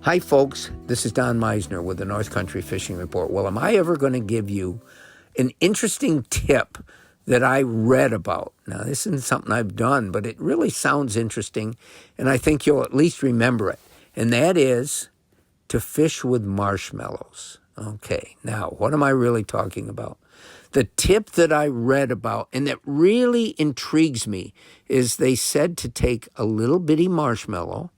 Hi, folks. This is Don Meisner with the North Country Fishing Report. Well, am I ever going to give you an interesting tip that I read about? Now, this isn't something I've done, but it really sounds interesting, and I think you'll at least remember it. And that is to fish with marshmallows. Okay, now, what am I really talking about? The tip that I read about and that really intrigues me is they said to take a little bitty marshmallow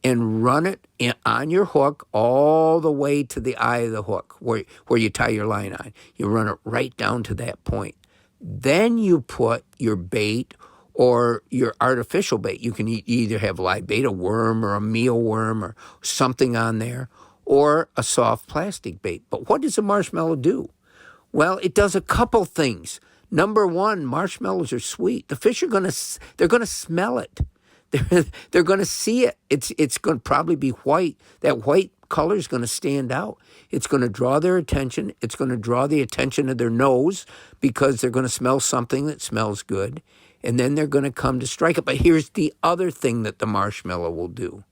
and run it on your hook all the way to the eye of the hook where you tie your line on. You run it right down to that point. Then you put your bait or your artificial bait. You can either have live bait, a worm or a mealworm or something on there, or a soft plastic bait. But what does a marshmallow do? Well, it does a couple things. Number one, marshmallows are sweet. The fish they're going to smell it. They're going to see it. It's going to probably be white. That white color is going to stand out. It's going to draw their attention. It's going to draw the attention of their nose because they're going to smell something that smells good. And then they're going to come to strike it. But here's the other thing that the marshmallow will do.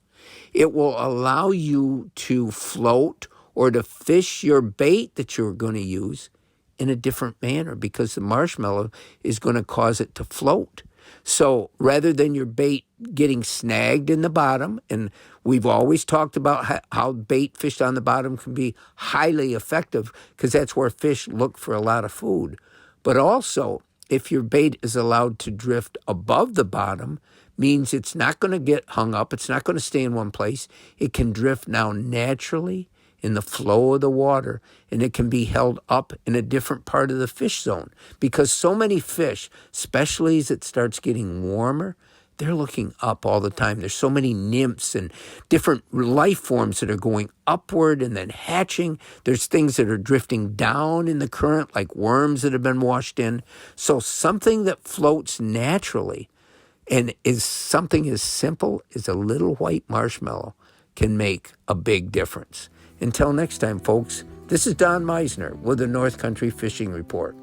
It will allow you to float or to fish your bait that you're going to use in a different manner because the marshmallow is going to cause it to float. So rather than your bait getting snagged in the bottom, and we've always talked about how bait fished on the bottom can be highly effective because that's where fish look for a lot of food. But also, if your bait is allowed to drift above the bottom, means it's not going to get hung up. It's not going to stay in one place. It can drift now naturally in the flow of the water, and it can be held up in a different part of the fish zone because so many fish, especially as it starts getting warmer, they're looking up all the time. There's so many nymphs and different life forms that are going upward and then hatching. There's things that are drifting down in the current, like worms that have been washed in. So something that floats naturally and is something as simple as a little white marshmallow can make a big difference. Until next time, folks, this is Don Meisner with the North Country Fishing Report.